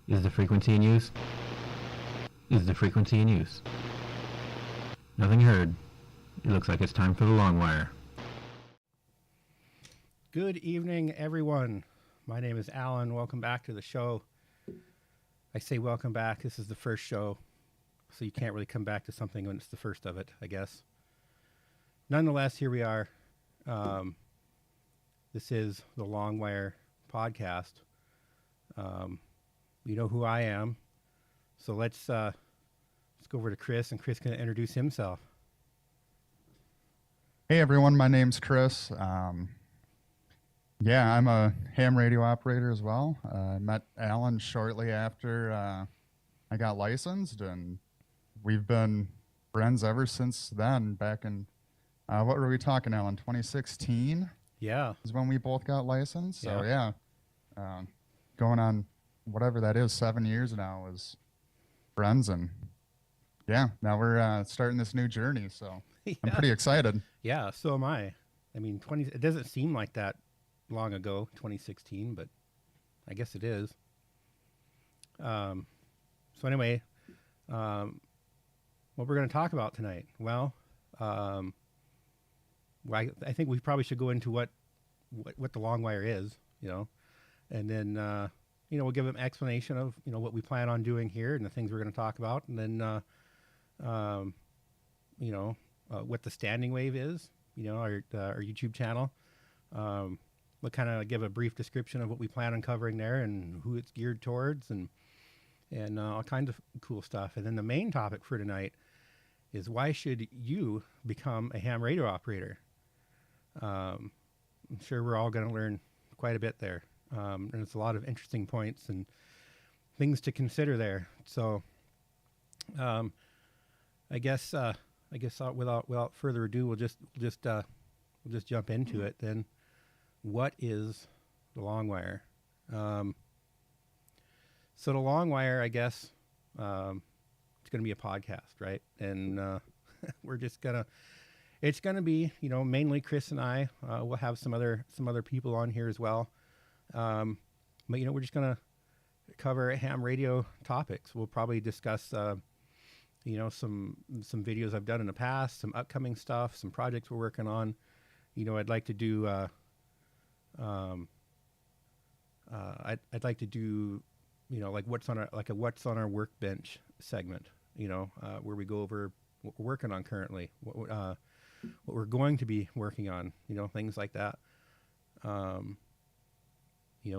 Is the frequency in use? Is the frequency in use? Nothing heard. It looks like it's time for the long wire. Good evening, everyone. My name is Alan. Welcome back to the show. I say welcome back. This is the first show, so you can't really come back to something when it's the first of it, I guess. Nonetheless, here we are. This is the Long Wire podcast. You know who I am, so let's go over to Chris, and Chris can introduce himself. Hey everyone, my name's Chris. I'm a ham radio operator as well. I met Alan shortly after I got licensed, and we've been friends ever since then. Back in, what were we talking, Alan? 2016? Yeah. Is when we both got licensed. So going on whatever that is, 7 years now as friends, and now we're starting this new journey. So I'm pretty excited. Yeah, so am I. I mean, it doesn't seem like that long ago, 2016, but I guess it is. So anyway, what we're going to talk about tonight? Well, I think we probably should go into what the long wire is, and then we'll give them an explanation of what we plan on doing here and the things we're going to talk about, and then what the standing wave is, our YouTube channel. We'll kind of give a brief description of what we plan on covering there and who it's geared towards, and all kinds of cool stuff. And then the main topic for tonight is, why should you become a ham radio operator? I'm sure we're all going to learn quite a bit there. And it's a lot of interesting points and things to consider there. So I guess without further ado, we'll just jump into it then. What is the long wire? So the long wire, I guess, it's going to be a podcast, right? And it's going to be, mainly Chris and I. We'll have some other people on here as well. But we're just going to cover ham radio topics. We'll probably discuss some videos I've done in the past, some upcoming stuff, some projects we're working on. I'd like to do I'd like to do like what's on our workbench segment, where we go over what we're working on currently, what we're going to be working on, things like that.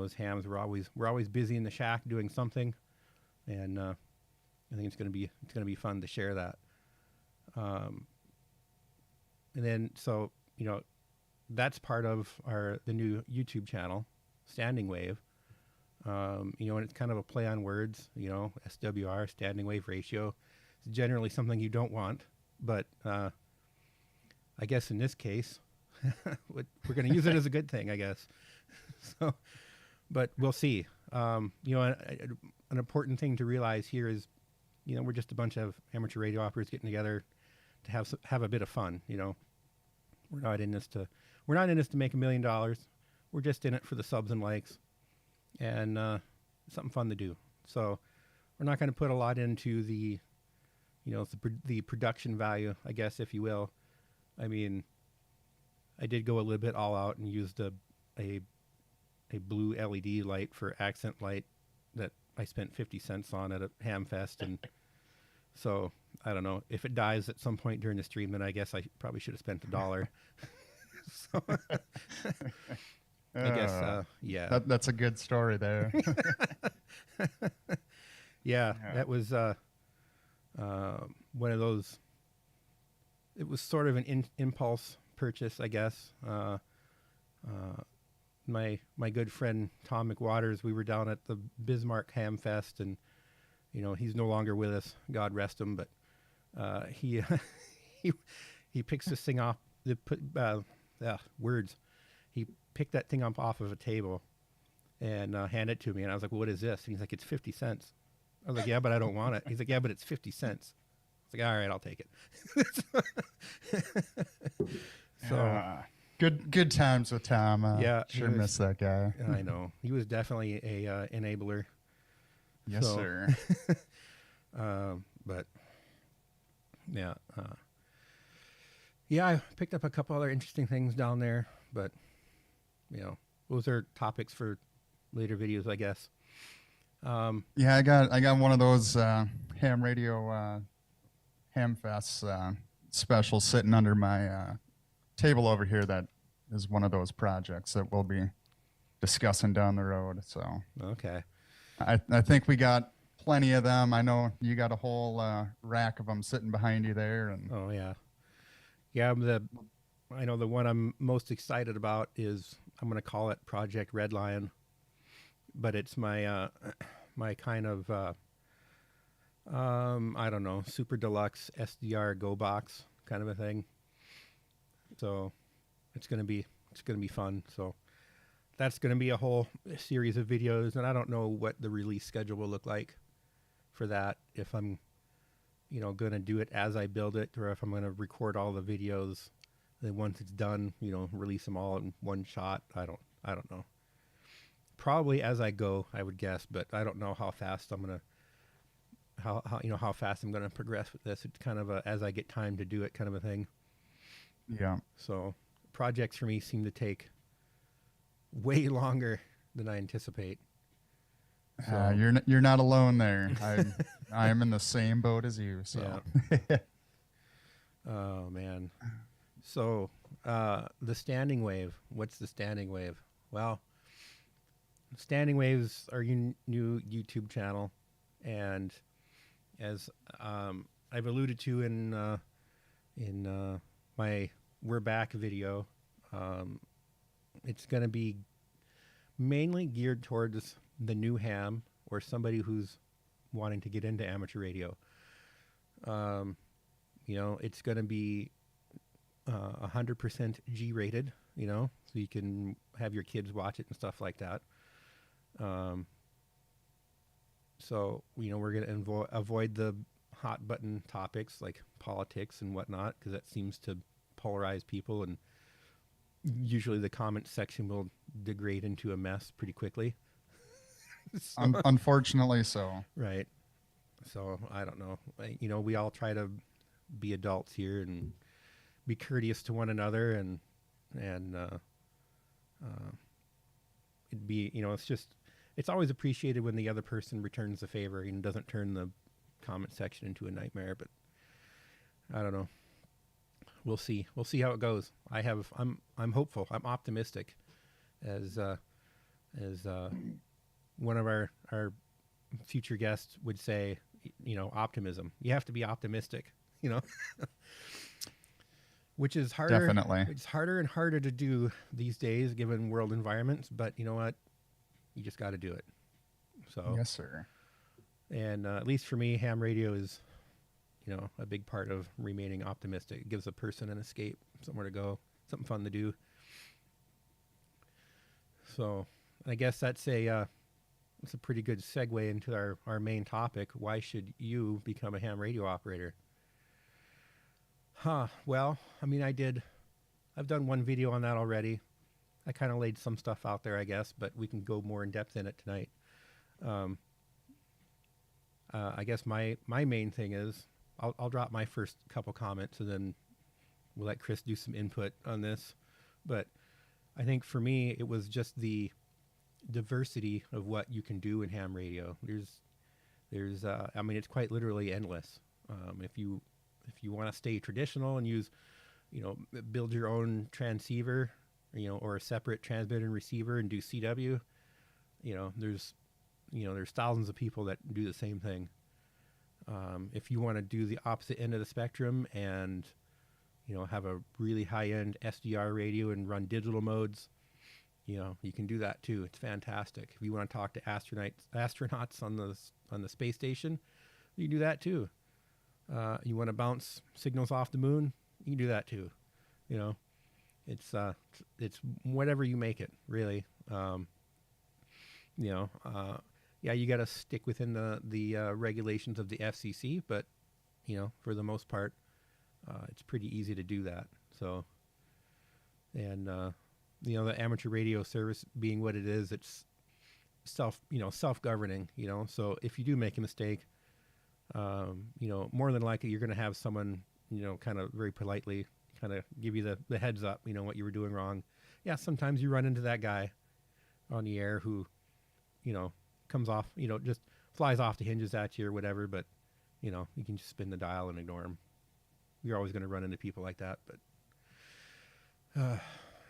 As hams, we're always busy in the shack doing something, and I think it's gonna be fun to share that. And then that's part of the new YouTube channel, Standing Wave. And it's kind of a play on words, SWR, standing wave ratio. It's generally something you don't want, but I guess in this case, we're going to use it as a good thing, I guess. So, but we'll see. An important thing to realize here is, we're just a bunch of amateur radio operators getting together to have a bit of fun. We're not in this to make $1 million. We're just in it for the subs and likes, and something fun to do. So we're not going to put a lot into the production value, I guess, if you will. I mean, I did go a little bit all out and used a blue LED light for accent light that I spent 50 cents on at a ham fest, and so I don't know if it dies at some point during the stream, then I guess I probably should have spent $1. So I guess that's a good story there. That was one of those. It was sort of an impulse purchase, I guess. My good friend Tom McWaters, we were down at the Bismarck Ham Fest, and he's no longer with us, God rest him, but he picks this thing off words. He picked that thing up off of a table and handed it to me, and I was like, well, what is this? And he's like, it's 50 cents. I was like, yeah, but I don't want it. He's like, yeah, but it's 50 cents. I was like, all right, I'll take it. So good times with Tom. Yeah, sure miss that guy. I know, he was definitely a enabler. Yes, So, sir. But yeah, yeah, I picked up a couple other interesting things down there, but those are topics for later videos, I guess. Yeah, I got one of those ham radio ham fests specials sitting under my table over here. That is one of those projects that we'll be discussing down the road. So Okay. I think we got plenty of them. I know you got a whole rack of them sitting behind you there, and Oh yeah, yeah. I know the one I'm most excited about is, I'm going to call it Project Red Lion, but it's my my kind of I don't know, super deluxe SDR Go box kind of a thing. So it's gonna be fun. So that's gonna be a whole series of videos, and I don't know what the release schedule will look like for that. If I'm gonna do it as I build it, or if I'm gonna record all the videos, then once it's done, release them all in one shot. I don't know. Probably as I go, I would guess, but I don't know how fast I'm gonna how fast I'm gonna progress with this. It's kind of a as I get time to do it kind of a thing. yeah. So projects for me seem to take way longer than I anticipate. So, You're not alone there. I am in the same boat as you. So oh man. So the standing wave. What's the standing wave? Well, Standing Waves are your new YouTube channel, and as I've alluded to in my We're Back video, it's going to be mainly geared towards the new ham or somebody who's wanting to get into amateur radio. It's going to be 100% G-rated, so you can have your kids watch it and stuff like that. So we're going to avoid the hot button topics like politics and whatnot, because that seems to polarize people, and usually the comment section will degrade into a mess pretty quickly. Unfortunately, so. Right. So I don't know. We all try to be adults here and be courteous to one another, and it'd be it's always appreciated when the other person returns the favor and doesn't turn the comment section into a nightmare. But I don't know. We'll see. We'll see how it goes. I'm hopeful. I'm optimistic, as one of our future guests would say. Optimism. You have to be optimistic. Which is harder. Definitely. It's harder and harder to do these days, given world environments. But you know what? You just got to do it. So Yes, sir. And at least for me, ham radio is, a big part of remaining optimistic. It gives a person an escape, somewhere to go, something fun to do. So I guess that's a pretty good segue into our main topic. Why should you become a ham radio operator? Well, I mean, I've done one video on that already. I kind of laid some stuff out there, I guess, but we can go more in depth in it tonight. I guess my main thing is, I'll drop my first couple comments, and then we'll let Chris do some input on this. But I think for me, it was just the diversity of what you can do in ham radio. There's I mean, it's quite literally endless. If you want to stay traditional and use, build your own transceiver, or a separate transmitter and receiver and do CW, there's thousands of people that do the same thing. If you want to do the opposite end of the spectrum and, have a really high-end SDR radio and run digital modes, you can do that too. It's fantastic. If you want to talk to astronauts on the space station, you can do that too. You want to bounce signals off the moon, you can do that too. It's whatever you make it, really. Yeah, you got to stick within the regulations of the FCC, but for the most part, it's pretty easy to do that. So, and the amateur radio service being what it is, it's self-governing. So if you do make a mistake, more than likely you're going to have someone, kind of very politely kind of give you the heads up, what you were doing wrong. Yeah, sometimes you run into that guy on the air who, comes off, just flies off the hinges at you or whatever, but, you can just spin the dial and ignore him. You're always going to run into people like that, but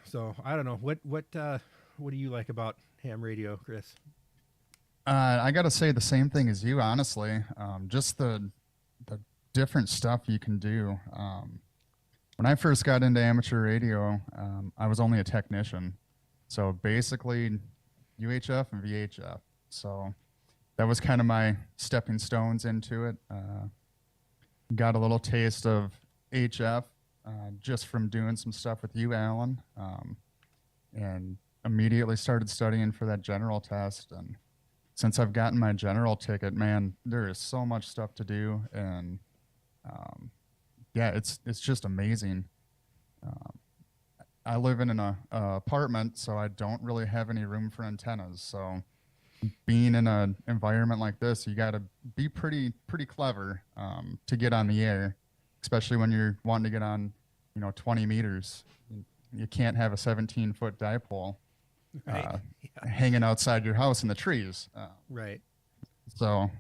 so I don't know. What do you like about ham radio, Chris? I got to say the same thing as you, honestly. Just the different stuff you can do. When I first got into amateur radio, I was only a technician. So basically UHF and VHF. So that was kind of my stepping stones into it. Got a little taste of HF just from doing some stuff with you, Alan, and immediately started studying for that general test. And since I've gotten my general ticket, man, there is so much stuff to do. And yeah, it's just amazing. I live in an apartment, so I don't really have any room for antennas. So being in an environment like this, you got to be pretty clever to get on the air, especially when you're wanting to get on, 20 meters. You can't have a 17-foot dipole Right. hanging outside your house in the trees. Right. So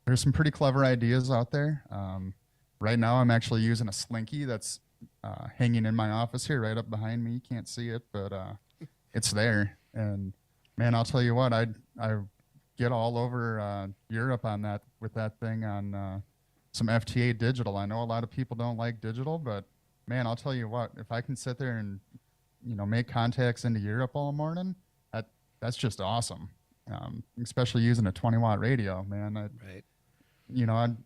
there's some pretty clever ideas out there. Right now, I'm actually using a slinky that's hanging in my office here, right up behind me. You can't see it, but it's there. And man, I'll tell you what, I get all over Europe on that with that thing on some FTA digital. I know a lot of people don't like digital, but man, I'll tell you what, if I can sit there and make contacts into Europe all morning, that's just awesome. Especially using a 20-watt radio, man. Right.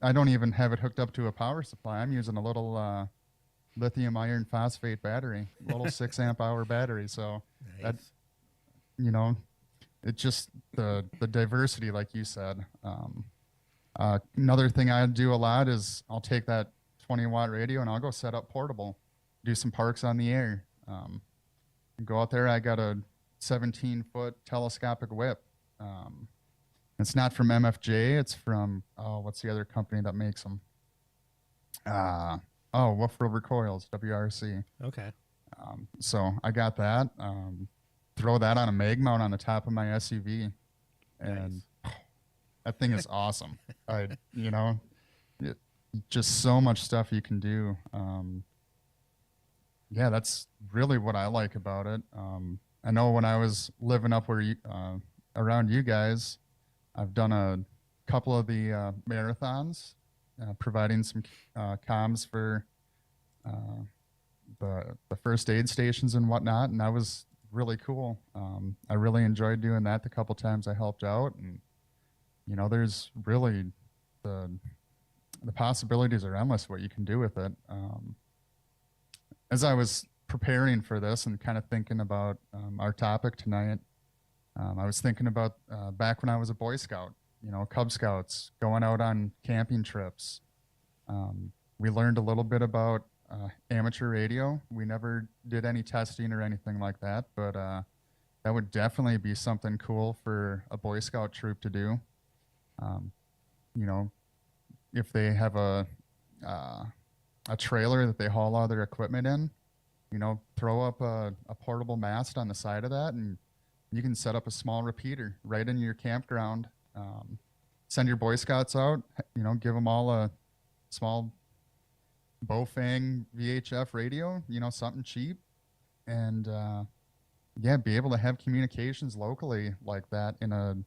I don't even have it hooked up to a power supply. I'm using a little lithium iron phosphate battery, little 6 amp hour battery. So Nice. that, it's just the diversity, like you said. Another thing I do a lot is I'll take that 20-watt radio and I'll go set up portable, do some parks on the air. Go out there. I got a 17-foot telescopic whip. It's not from MFJ. It's from, what's the other company that makes them? Wolf River Coils, WRC. Okay. So I got that. Throw that on a mag mount on the top of my SUV, and that thing is awesome. Just so much stuff you can do. Yeah, that's really what I like about it. I know when I was living up around you guys, I've done a couple of the marathons, providing some comms for the first aid stations and whatnot, and that was really cool. I really enjoyed doing that the couple times I helped out, and there's really the possibilities are endless what you can do with it. As I was preparing for this and kind of thinking about our topic tonight, I was thinking about back when I was a Boy Scout, Cub Scouts, going out on camping trips. We learned a little bit about amateur radio. We never did any testing or anything like that, but that would definitely be something cool for a Boy Scout troop to do. If they have a trailer that they haul all their equipment in, throw up a portable mast on the side of that, and you can set up a small repeater right in your campground. Send your Boy Scouts out, give them all a small Bofang VHF radio, something cheap, and be able to have communications locally like that in an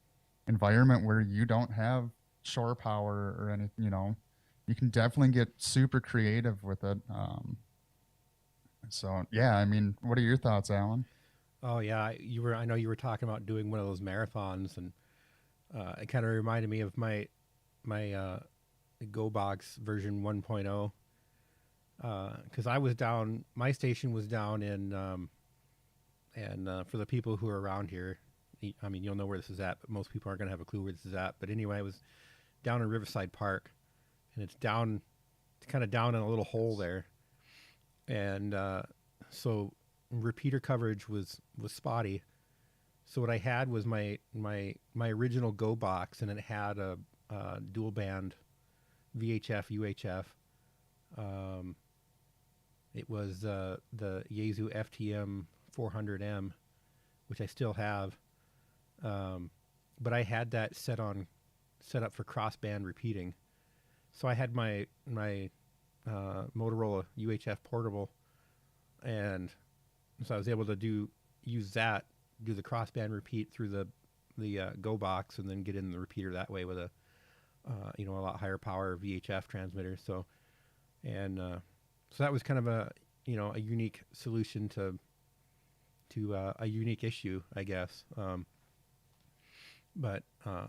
environment where you don't have shore power or anything. You can definitely get super creative with it. So yeah, I mean, what are your thoughts, Alan? Oh yeah, I know you were talking about doing one of those marathons, and it kind of reminded me of my GoBox version 1.0. Because I was down, my station was down in, and for the people who are around here, I mean, you'll know where this is at, but most people aren't going to have a clue where this is at. But anyway, I was down in Riverside Park, and it's kind of down in a little hole there. And so repeater coverage was spotty. So what I had was my original Go box, and it had a dual band VHF UHF. It was the Yaesu FTM 400M, which I still have. But I had that set up for crossband repeating. So I had my Motorola UHF portable, and so I was able to use that, do the crossband repeat through the Go box, and then get in the repeater that way with a lot higher power VHF transmitter. So that was kind of a unique solution to a unique issue, I guess. But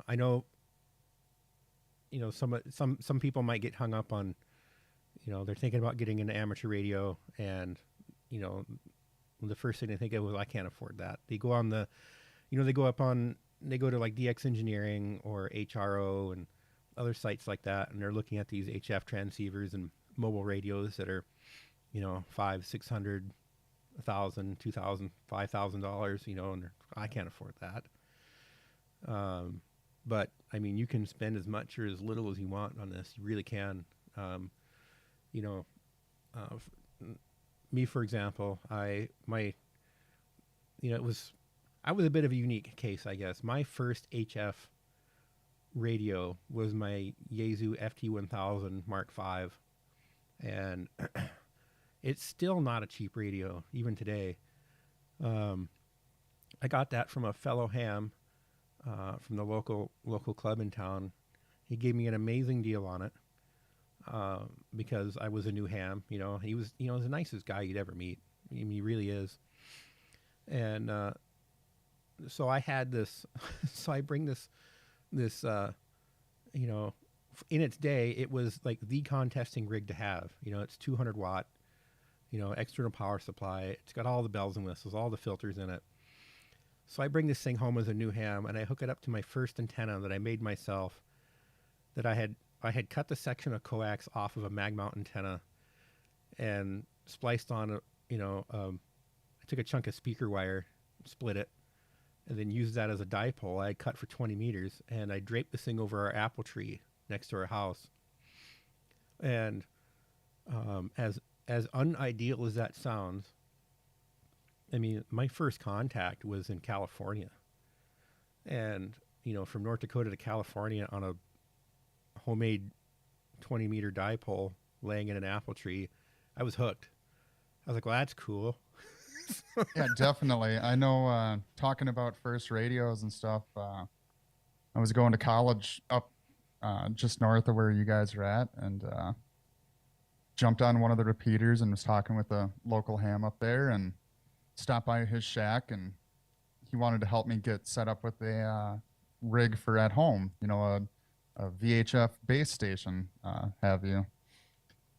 I know, some people might get hung up on, they're thinking about getting into amateur radio, and the first thing they think of is, I can't afford that. They go on they go to like DX Engineering or HRO and other sites like that, and they're looking at these HF transceivers and mobile radios that are, $500, $600, $1,000, $2,000, $5,000, and I can't afford that. But I mean, you can spend as much or as little as you want on this. You really can. Me, for example, I was a bit of a unique case, I guess. My first HF radio was my Yaesu FT1000 Mark V, and it's still not a cheap radio even today. I got that from a fellow ham from the local club in town. He gave me an amazing deal on it because I was a new ham. He was the nicest guy you'd ever meet. I mean, he really is. And so I had this. So I bring this. In its day, it was like the contesting rig to have. It's 200 watt. External power supply. It's got all the bells and whistles, all the filters in it. So I bring this thing home as a new ham, and I hook it up to my first antenna that I made myself. That I had cut the section of coax off of a mag mount antenna, and spliced on I took a chunk of speaker wire, split it, and then used that as a dipole. I cut for 20 meters, and I draped this thing over our apple tree next to our house. And as unideal as that sounds, I mean, my first contact was in California. And, from North Dakota to California on a homemade 20-meter dipole laying in an apple tree, I was hooked. I was like, well, that's cool. Yeah, definitely. I know, talking about first radios and stuff, I was going to college up just north of where you guys are at, and jumped on one of the repeaters and was talking with a local ham up there, and stopped by his shack, and he wanted to help me get set up with a rig for at home, a VHF base station, have you.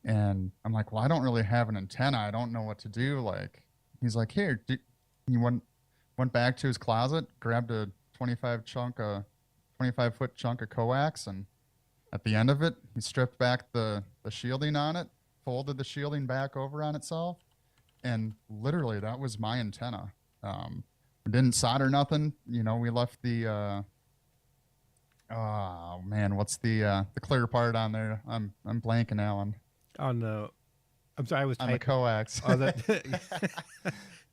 And I'm like, well, I don't really have an antenna. I don't know what to do. Like, he's like, here, he went back to his closet, grabbed a 25-foot chunk of coax, and at the end of it, he stripped back the shielding on it, folded the shielding back over on itself, and literally that was my antenna. We didn't solder nothing. We left the oh man, what's the clear part on there? I'm blanking, Alan. On the, I'm sorry, I was on the coax. Oh, the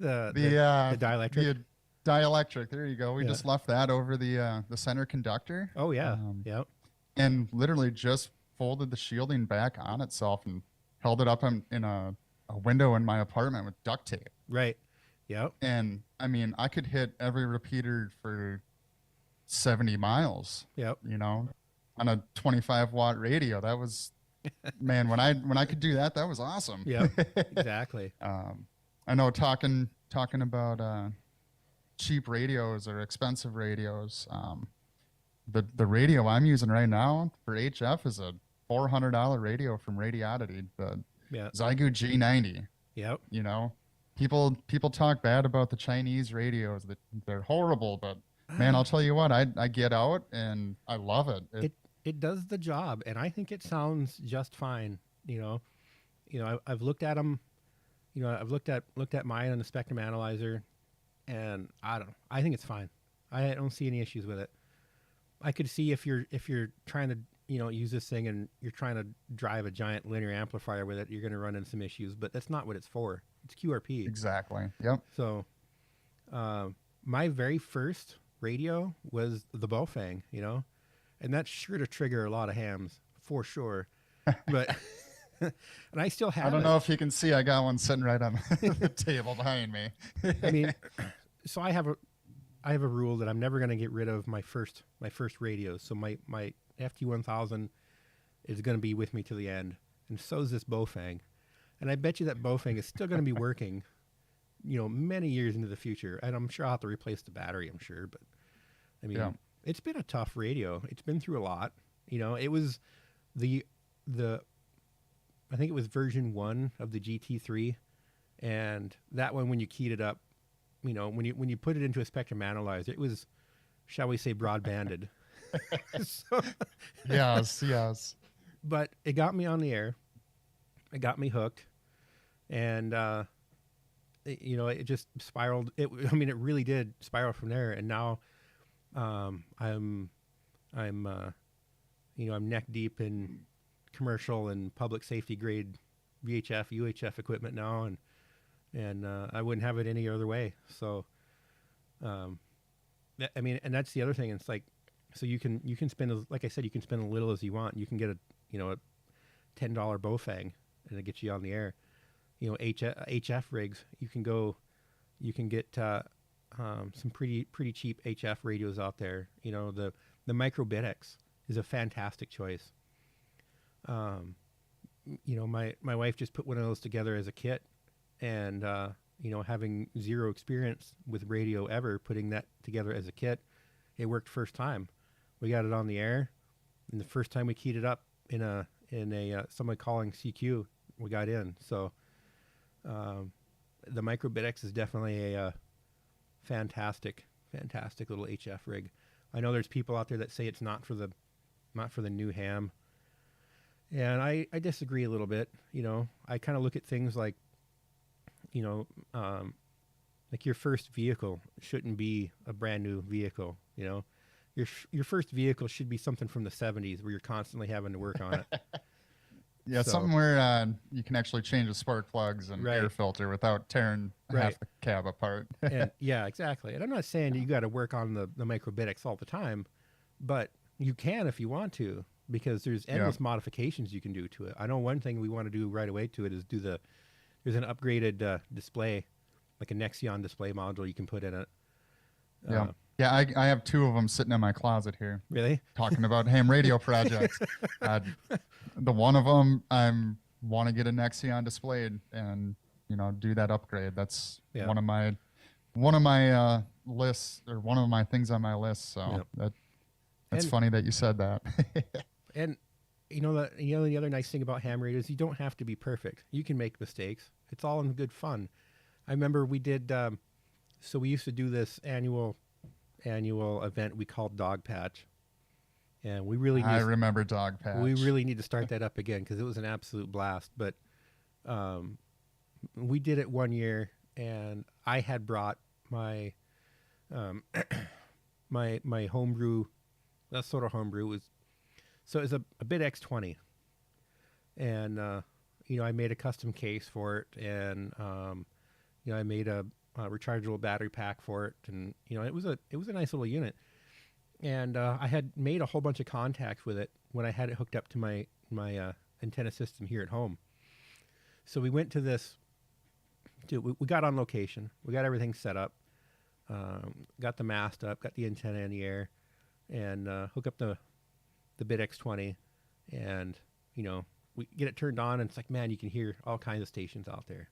dielectric. The dielectric. There you go. We just left that over the center conductor. Oh yeah. Yep. And literally just folded the shielding back on itself and held it up in a window in my apartment with duct tape. Right. Yep. And I mean, I could hit every repeater for 70 miles. Yep. On a 25-watt radio. That was, man, when I could do that, that was awesome. Yeah. Exactly. I know talking about cheap radios or expensive radios. The radio I'm using right now for HF is a $400 radio from Radioddity, the Xiegu G90. Yep. People talk bad about the Chinese radios, that they're horrible, but man, I'll tell you what, I get out and I love it. It does the job, and I think it sounds just fine. I've looked at them. I've looked at mine on the spectrum analyzer, and I don't know. I think it's fine. I don't see any issues with it. I could see if you're trying to use this thing and you're trying to drive a giant linear amplifier with it, you're going to run into some issues. But that's not what it's for. It's QRP. Exactly. Yep. So, my very first radio was the Bofang, and that's sure to trigger a lot of hams for sure. But and I still have. I don't know if you can see. I got one sitting right on the table behind me. I mean, so I have a rule that I'm never going to get rid of my first radios. So my FT1000 is going to be with me to the end, and so is this Bofang. And I bet you that Bofang is still going to be working, many years into the future. And I'm sure I'll have to replace the battery, I'm sure. But, I mean, It's been a tough radio. It's been through a lot. It was the I think it was version 1 of the GT3. And that one, when you keyed it up, when you put it into a spectrum analyzer, it was, shall we say, broadbanded. So, yes. But it got me on the air. It got me hooked. And, it just spiraled. It really did spiral from there. And now I'm neck deep in commercial and public safety grade VHF, UHF equipment now. And I wouldn't have it any other way. So, and that's the other thing. It's like, so you can spend, like I said, you can spend as little as you want. You can get a $10 Bofang, and it gets you on the air. HF rigs. You can get some pretty cheap HF radios out there. The Micro BitX is a fantastic choice. My wife just put one of those together as a kit, and having zero experience with radio ever, putting that together as a kit, it worked first time. We got it on the air, and the first time we keyed it up in a someone calling CQ, we got in. So the Micro BitX is definitely a fantastic little HF rig. I know there's people out there that say it's not for the new ham, and I disagree a little bit. I kind of look at things like, like your first vehicle shouldn't be a brand new vehicle. Your first vehicle should be something from the 70s where you're constantly having to work on it. Yeah, So- something where you can actually change the spark plugs and Right. air filter without tearing Right. half the cab apart. And yeah, exactly. And I'm not saying you got to work on the Micro BitX all the time, but you can if you want to, because there's endless modifications you can do to it. I know one thing we want to do right away to it is there's an upgraded display, like a Nexion display module you can put in it. Yeah, I have 2 of them sitting in my closet here, Really? talking about ham radio projects. The one of them, I want to get a Nexion displayed and do that upgrade. That's Yeah. one of my lists, or one of my things on my list. So that's And- funny that you said that. And the other nice thing about ham radio is you don't have to be perfect. You can make mistakes. It's all in good fun. I remember we did. So we used to do this annual event we called Dog Patch, and we really I remember Dog Patch. we really need to start that up again because it was an absolute blast. But we did it one year, and I had brought my my homebrew. That sort of homebrew was. So it was a BitX20, and I made a custom case for it, and I made a rechargeable battery pack for it, and it was a nice little unit, and I had made a whole bunch of contacts with it when I had it hooked up to my antenna system here at home. So we went to this. We got on location. We got everything set up. Got the mast up. Got the antenna in the air, and hook up the BitX20, and we get it turned on, and it's like, man, you can hear all kinds of stations out there.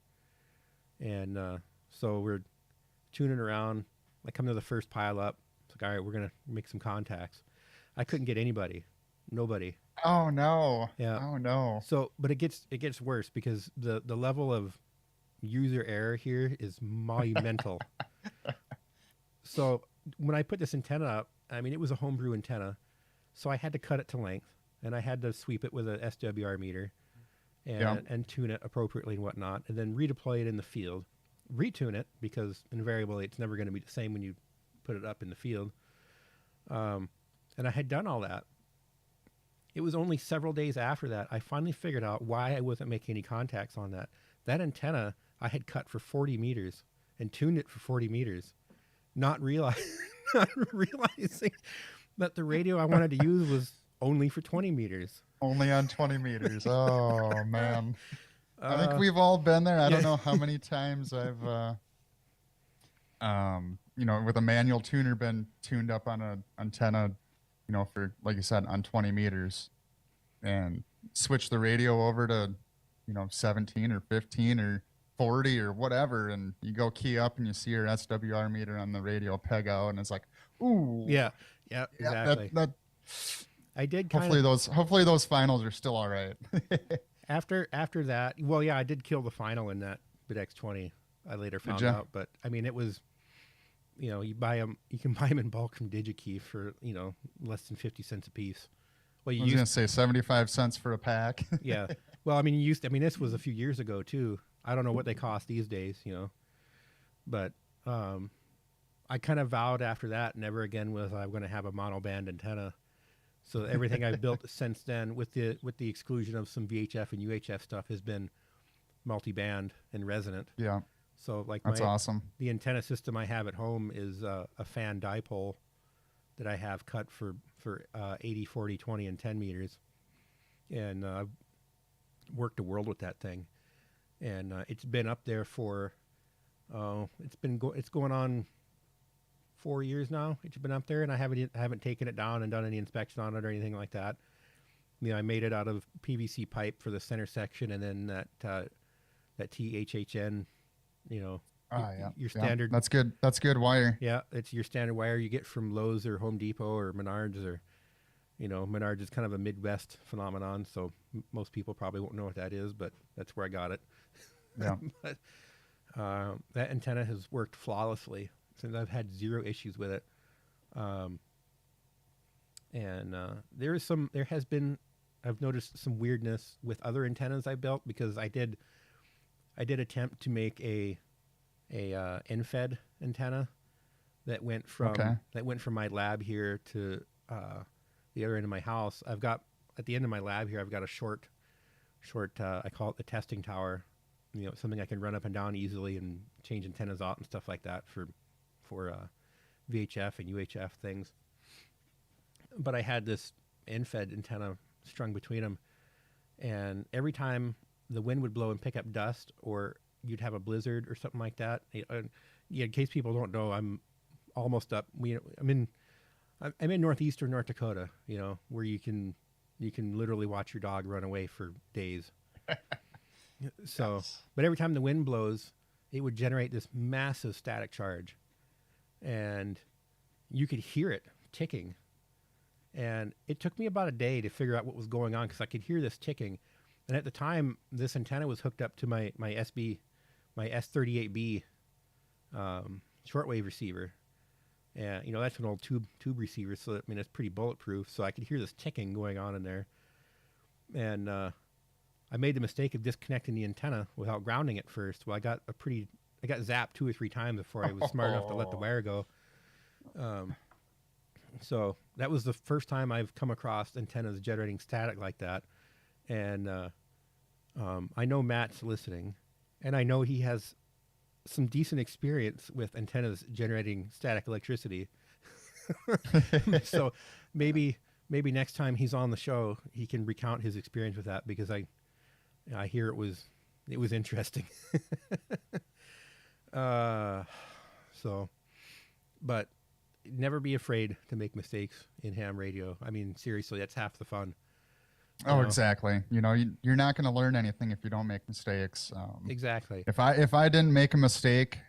And so we're tuning around. I come to the first pile up. It's like, all right, we're gonna make some contacts. I couldn't get nobody. Oh no. Yeah. Oh no. So, but it gets worse because the level of user error here is monumental. So when I put this antenna up, it was a homebrew antenna, so I had to cut it to length, and I had to sweep it with a SWR meter, and tune it appropriately and whatnot, and then redeploy it in the field. retune it because invariably it's never going to be the same when you put it up in the field. And I had done all that. It was only several days after that I finally figured out why I wasn't making any contacts on that. That antenna I had cut for 40 meters and tuned it for 40 meters, not realizing that the radio I wanted to use was only for 20 meters. Only on 20 meters. Oh, man. I think we've all been there. I don't know how many times I've, with a manual tuner been tuned up on an antenna, for, like you said, on 20 meters and switch the radio over to, 17 or 15 or 40 or whatever. And you go key up and you see your SWR meter on the radio peg out and it's like, ooh. Yeah, exactly. I did hopefully those finals are still all right. After that, well, yeah, I did kill the final in that BitX 20. I later found out, but I mean, it was, you can buy them in bulk from DigiKey for, less than 50 cents a piece. Well, I was going to say 75 cents for a pack. Yeah. Well, I mean, this was a few years ago too. I don't know what they cost these days, but, I kind of vowed after that, never again was I going to have a monoband antenna. So everything I've built since then, with the exclusion of some VHF and UHF stuff, has been multi-band and resonant. Yeah. So that's awesome. The antenna system I have at home is a fan dipole that I have cut for 80, 40, 20, and 10 meters, and I've worked a world with that thing, and it's been up there for it's going on 4 years now. It's been up there, and I haven't taken it down and done any inspection on it or anything like that. I made it out of PVC pipe for the center section, and then that THHN, your standard. That's good. That's good wire. Yeah, it's your standard wire you get from Lowe's or Home Depot or Menards, or Menards is kind of a Midwest phenomenon, so most people probably won't know what that is, but that's where I got it. Yeah. But that antenna has worked flawlessly since I've had zero issues with it. And there has been, I've noticed some weirdness with other antennas I built, because I did attempt to make a NFED antenna that went from my lab here to the other end of my house. At the end of my lab here, I've got a short I call it the testing tower, something I can run up and down easily and change antennas out and stuff like that for VHF and UHF things. But I had this NFED antenna strung between them, and every time the wind would blow and pick up dust, or you'd have a blizzard or something like that. In case people don't know, I'm almost up. I'm in northeastern North Dakota, where you can literally watch your dog run away for days. So, yes. But every time the wind blows, it would generate this massive static charge, and you could hear it ticking. And it took me about a day to figure out what was going on, because I could hear this ticking. And at the time, this antenna was hooked up to my S38B shortwave receiver. And, that's an old tube receiver, so it's pretty bulletproof. So I could hear this ticking going on in there. And I made the mistake of disconnecting the antenna without grounding it first. Well, I got zapped 2 or 3 times before I was smart enough to let the wire go. So that was the first time I've come across antennas generating static like that. And I know Matt's listening, and I know he has some decent experience with antennas generating static electricity. So maybe next time he's on the show, he can recount his experience with that, because I hear it was interesting. But never be afraid to make mistakes in ham radio. Seriously, that's half the fun. Oh, exactly. You're not going to learn anything if you don't make mistakes. Exactly. If I didn't make a mistake,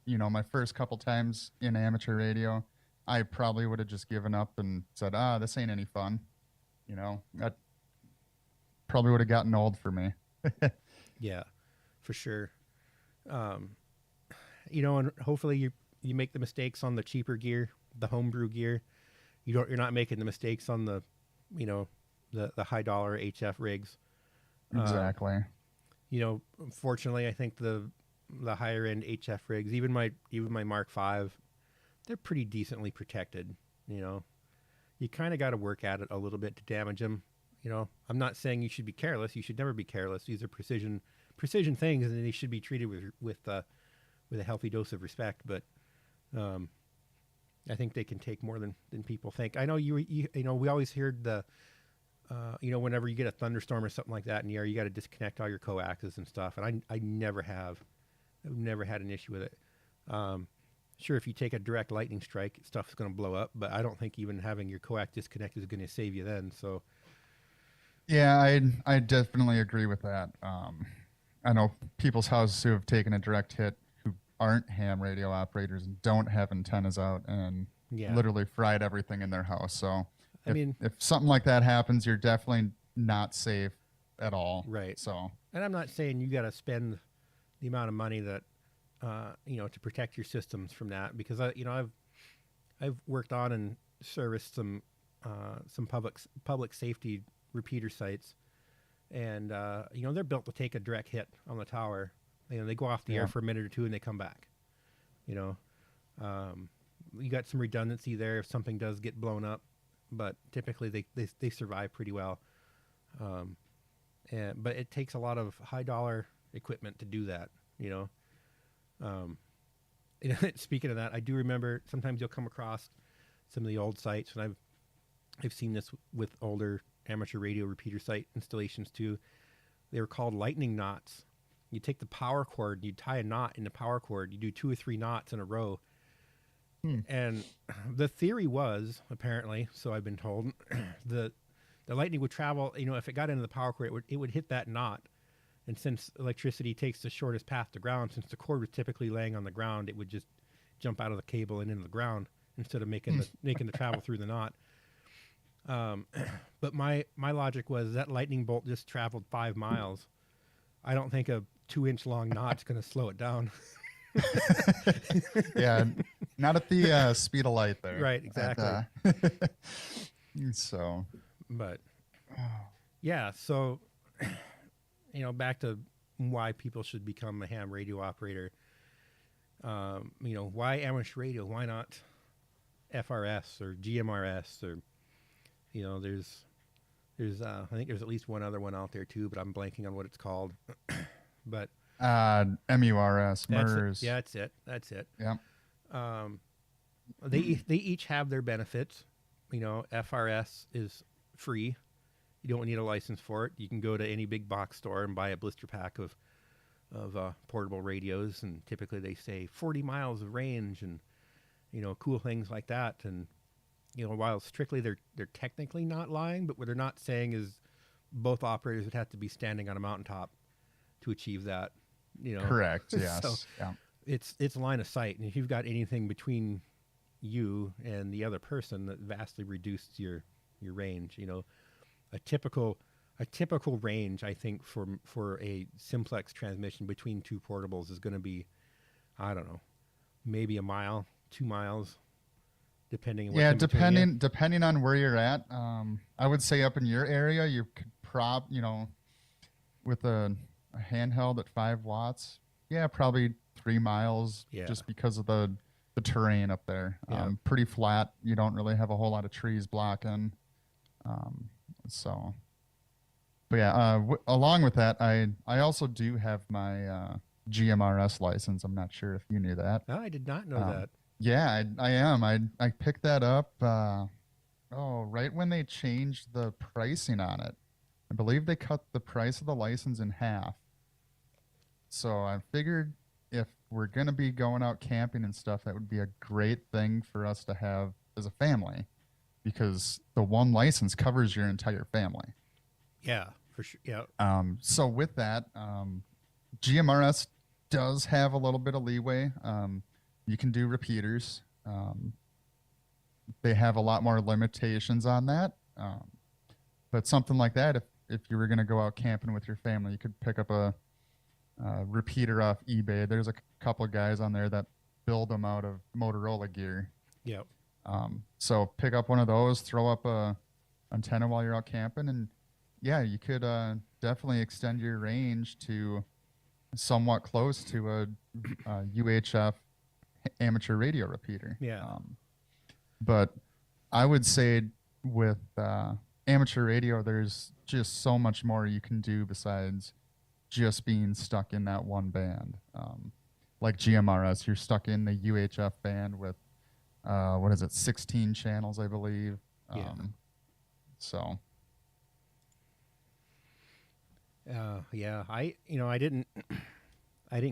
my first couple times in amateur radio, I probably would have just given up and said, this ain't any fun. That probably would have gotten old for me. Yeah, for sure. And hopefully you make the mistakes on the cheaper gear, the homebrew gear. You're not making the mistakes on the the high dollar HF rigs. Exactly. Fortunately, I think the higher end HF rigs, even my Mark V, they're pretty decently protected. You know, you kind of got to work at it a little bit to damage them. You know, I'm not saying you should be careless. You should never be careless. These are precision things, and they should be treated with a healthy dose of respect. But I think they can take more than people think. I know you know, we always heard the you know, whenever you get a thunderstorm or something like that in the air, you got to disconnect all your coaxes and stuff. And I never have. I've never had an issue with it. Sure, if you take a direct lightning strike, stuff's going to blow up. But I don't think even having your coax disconnected is going to save you then. So. Yeah, I definitely agree with that. I know people's houses who have taken a direct hit who aren't ham radio operators and don't have antennas out and literally fried everything in their house. So if something like that happens, you're definitely not safe at all. Right. So, and I'm not saying you got to spend the amount of money that you know, to protect your systems from that, because I've worked on and serviced some public safety repeater sites, and you know, they're built to take a direct hit on the tower. You know, they go off the air for a minute or two and they come back. You know, you got some redundancy there if something does get blown up, but typically they survive pretty well. But it takes a lot of high dollar equipment to do that. You know. Speaking of that, I do remember sometimes you'll come across some of the old sites, and I've seen this with older amateur radio repeater site installations too. They were called lightning knots. You take the power cord, you tie a knot in the power cord, you do 2 or 3 knots in a row. And the theory was, apparently, so I've been told, the lightning would travel, you know, if it got into the power cord, it would hit that knot. And since electricity takes the shortest path to ground, since the cord was typically laying on the ground, it would just jump out of the cable and into the ground instead of making the travel through the knot. But my logic was that lightning bolt just traveled 5 miles. I don't think a 2-inch long knot's going to slow it down. Yeah, not at the speed of light there. Right, exactly. So, but yeah, so you know, back to why people should become a ham radio operator. You know, why amateur radio? Why not FRS or GMRS or, you know, there's I think there's at least one other one out there too, but I'm blanking on what it's called. But MURS, MERS. Yeah, that's it. Yeah. They each have their benefits. You know, FRS is free. You don't need a license for it. You can go to any big box store and buy a blister pack of portable radios, and typically they say 40 miles of range and, you know, cool things like that. And, you know, while strictly they're technically not lying, but what they're not saying is both operators would have to be standing on a mountaintop to achieve that. You know, correct. Yes. So yeah. It's line of sight, and if you've got anything between you and the other person, that vastly reduces your range. You know, a typical range, I think, for a simplex transmission between 2 portables is going to be, I don't know, maybe a mile, 2 miles, depending on what's depending on where you're at. I would say up in your area, you could you know, with a handheld at 5 watts, probably 3 miles, just because of the terrain up there. Pretty flat. You don't really have a whole lot of trees blocking. So, but yeah, along with that, I also do have my GMRS license. I'm not sure if you knew that. No, I did not know that. Yeah, I am. I picked that up right when they changed the pricing on it. I believe they cut the price of the license in half. So I figured if we're going to be going out camping and stuff, that would be a great thing for us to have as a family, because the one license covers your entire family. Yeah, for sure. Yeah. So with that, GMRS does have a little bit of leeway. You can do repeaters. They have a lot more limitations on that. But something like that, if you were going to go out camping with your family, you could pick up a repeater off eBay. There's a couple of guys on there that build them out of Motorola gear. Yep. So pick up one of those, throw up a antenna while you're out camping, and you could definitely extend your range to somewhat close to a UHF amateur radio repeater. Yeah. But I would say with amateur radio, there's just so much more you can do besides just being stuck in that one band. Like GMRS, you're stuck in the UHF band with, 16 channels, I believe. Yeah. So. Yeah, I didn't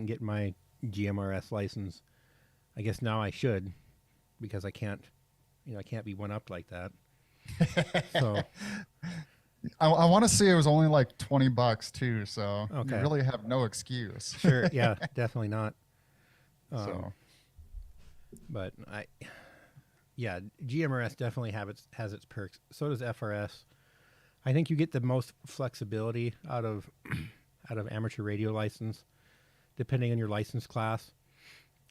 get my GMRS license. I guess now I should, because I can't be one up like that. So I want to say it was only like $20 too, so Okay. you really have no excuse. sure, yeah, definitely not. So But GMRS definitely has its perks. So does FRS. I think you get the most flexibility out of amateur radio license, depending on your license class,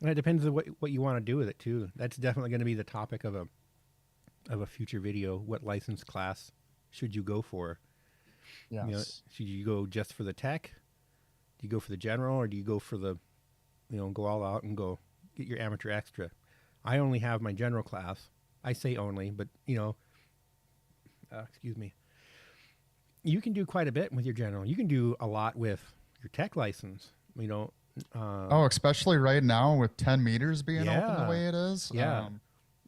and it depends on what you want to do with it too. That's definitely going to be the topic of a future video. What license class should you go for? yes. You know, should you go just for the tech? Do you go for the general, or do you go for the, go all out and go get your amateur extra? I only have my general class. I say only, but excuse me. You can do quite a bit with your general. You can do a lot with your tech license. Especially right now with 10 meters being open Yeah. the way it is. Yeah.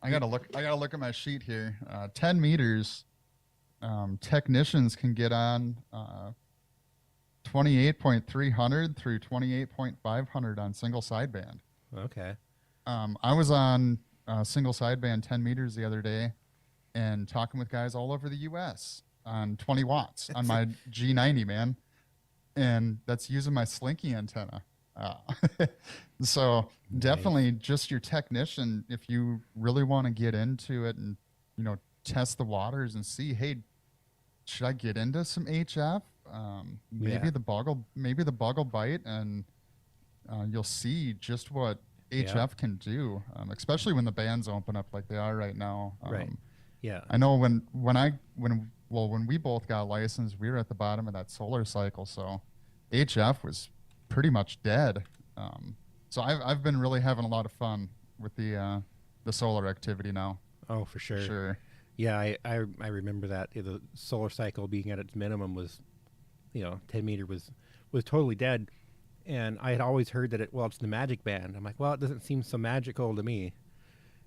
I gotta look at my sheet here. 10 meters, technicians can get on 28.300 through 28.500 on single sideband. Okay. I was on single sideband 10 meters the other day, and talking with guys all over the U.S. on 20 watts on my G90, man, and that's using my Slinky antenna. So definitely just your technician, if you really want to get into it and test the waters and see, hey, should I get into some HF? Maybe Yeah. the bug will bite, and you'll see just what HF can do, especially when the bands open up like they are right now. Right. Yeah. I know when we both got licensed, we were at the bottom of that solar cycle, so HF was pretty much dead. So I've been really having a lot of fun with the solar activity now. Oh, for sure. Sure. Yeah, I remember that. The solar cycle being at its minimum was, 10 meter was totally dead. And I had always heard that it's the magic band. I'm like, well, it doesn't seem so magical to me.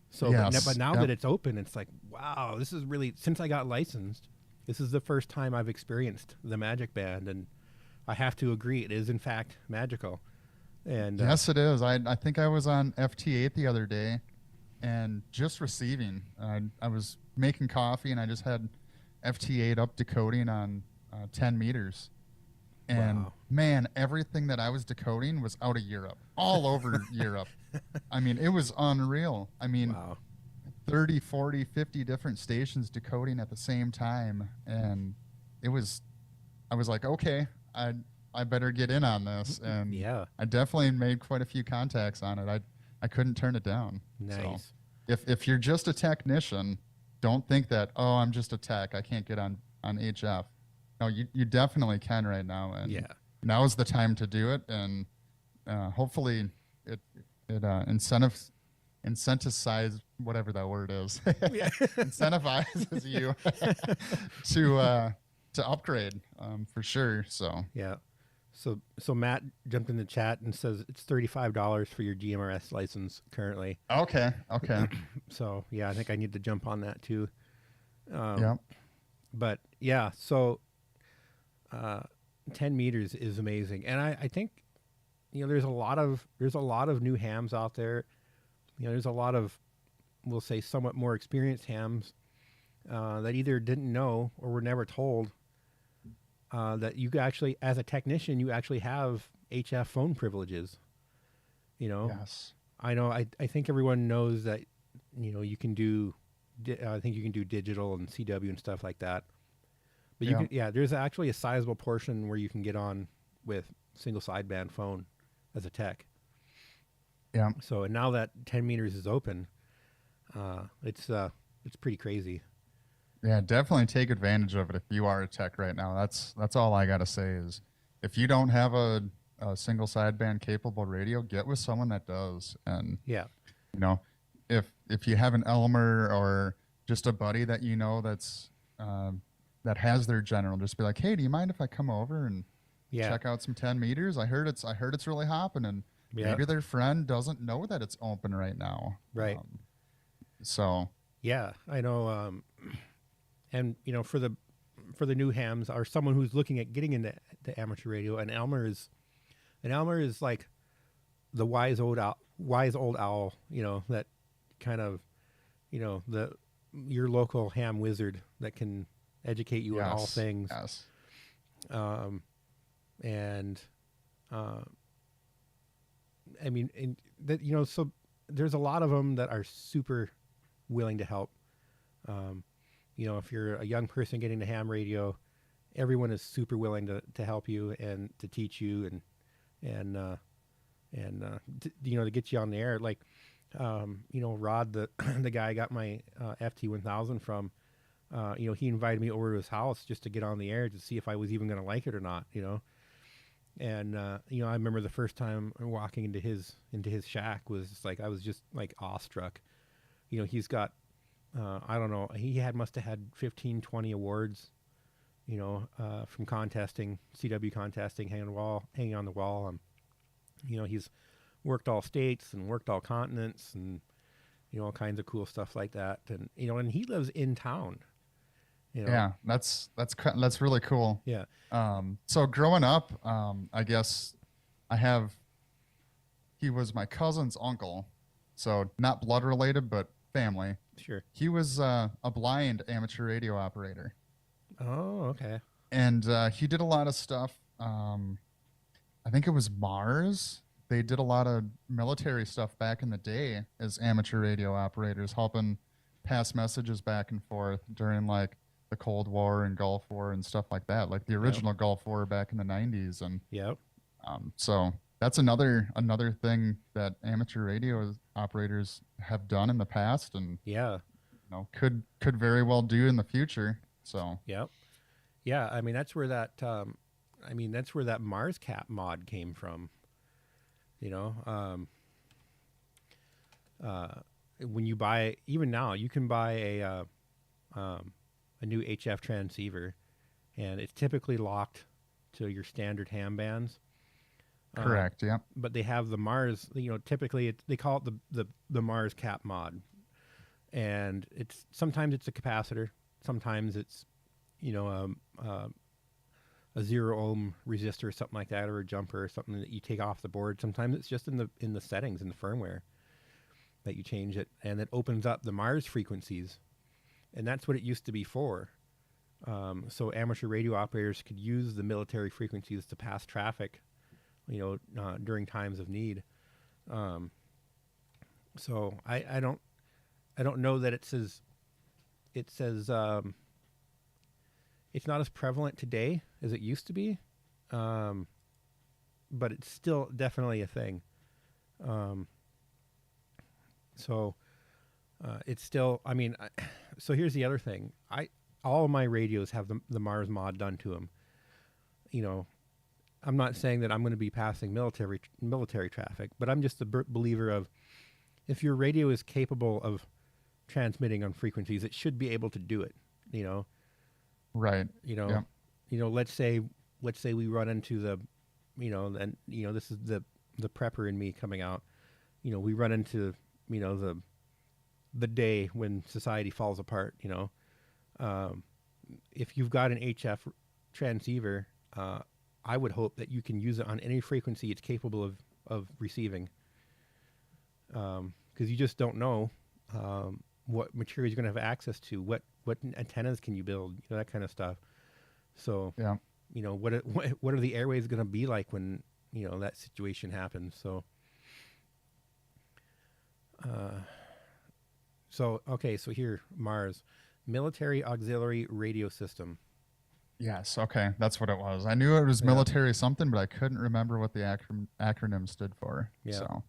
So, Yes. but now Yep. that it's open, it's like, wow, this is really, since I got licensed, this is the first time I've experienced the magic band. And I have to agree, it is in fact magical. And Yes, it is. I think I was on FT8 the other day, and just receiving. I was making coffee, and I just had FT8 up decoding on 10 meters. And Wow. man, everything that I was decoding was out of Europe, all over Europe. I mean, it was unreal. I mean, wow. 30, 40, 50 different stations decoding at the same time. And I was like, okay, I better get in on this. And Yeah. I definitely made quite a few contacts on it. I couldn't turn it down. Nice. So if you're just a technician, don't think that, oh, I'm just a tech, I can't get on HF. No, you definitely can right now, and Yeah. now is the time to do it, and hopefully it incentivizes, whatever that word is, incentivizes you to upgrade, for sure. So Yeah. So Matt jumped in the chat and says it's $35 for your GMRS license currently. okay, So yeah, I think I need to jump on that too. yeah, But yeah, so 10 meters is amazing, and I think there's a lot of new hams out there. There's a lot of, we'll say, somewhat more experienced hams that either didn't know or were never told that you actually, as a technician, you actually have HF phone privileges. yes, I know. I think everyone knows that. You can do. I think you can do digital and CW and stuff like that. But Yeah. there's actually a sizable portion where you can get on with single sideband phone as a tech. yeah. So, and now that 10 meters is open, it's pretty crazy. Yeah, definitely take advantage of it if you are a tech right now. That's all I got to say is if you don't have a a single sideband capable radio, get with someone that does. And Yeah. you know, if you have an Elmer or just a buddy that you know that has their general, just be like, hey, do you mind if I come over and Yeah. check out some 10 meters? I heard it's really hopping, and Yeah. maybe their friend doesn't know that it's open right now. Right. So Yeah, I know. And for the new hams or someone who's looking at getting into the amateur radio, an Elmer is like the wise old owl. That kind of your local ham wizard that can educate you on all things. Yes. And I mean, so there's a lot of them that are super willing to help. If you're a young person getting to ham radio, everyone is super willing to help you and to teach you and to get you on the air. Like, Rod, the guy I got my FT1000 from, he invited me over to his house just to get on the air to see if I was even going to like it or not, And, I remember the first time walking into his shack was just like, I was just like awestruck. He's got, I don't know, must have had 15, 20 awards, from contesting, CW contesting, hanging on the wall. He's worked all states and worked all continents and, all kinds of cool stuff like that. And, and he lives in town. Yeah, that's really cool. Yeah. So growing up, I guess he was my cousin's uncle, so not blood related, but family. Sure. He was a blind amateur radio operator. Oh, okay. And he did a lot of stuff. I think it was Mars. They did a lot of military stuff back in the day as amateur radio operators, helping pass messages back and forth during like the Cold War and Gulf War and stuff like that, like the original Gulf War back in the 90s. And yep. So that's another thing that amateur radio operators have done in the past, and could very well do in the future. So yep. Yeah, I mean that's where that Mars Cap mod came from. When you buy, even now, you can buy a new HF transceiver, and it's typically locked to your standard ham bands. Correct. Yeah. But they have the Mars. Typically they call it the Mars Cap mod, and sometimes it's a capacitor, sometimes it's a 0 ohm resistor or something like that, or a jumper or something that you take off the board. Sometimes it's just in the settings in the firmware that you change it, and it opens up the Mars frequencies, and that's what it used to be for. So amateur radio operators could use the military frequencies to pass traffic, during times of need. So I don't know that it says it's not as prevalent today as it used to be, but it's still definitely a thing. So it's still, so here's the other thing. All of my radios have the Mars mod done to them. I'm not saying that I'm going to be passing military traffic, but I'm just a believer of, if your radio is capable of transmitting on frequencies, it should be able to do it, Right. Yeah. Let's say we run into this is the prepper in me coming out. We run into, the day when society falls apart, if you've got an HF transceiver, I would hope that you can use it on any frequency it's capable of receiving. Because you just don't know what material you're going to have access to, what antennas can you build, that kind of stuff. So, yeah. What are the airways going to be like when, that situation happens? So, so here, Mars, Military Auxiliary Radio System. Yes. Okay. That's what it was. I knew it was military something, but I couldn't remember what the acronym stood for. Yeah.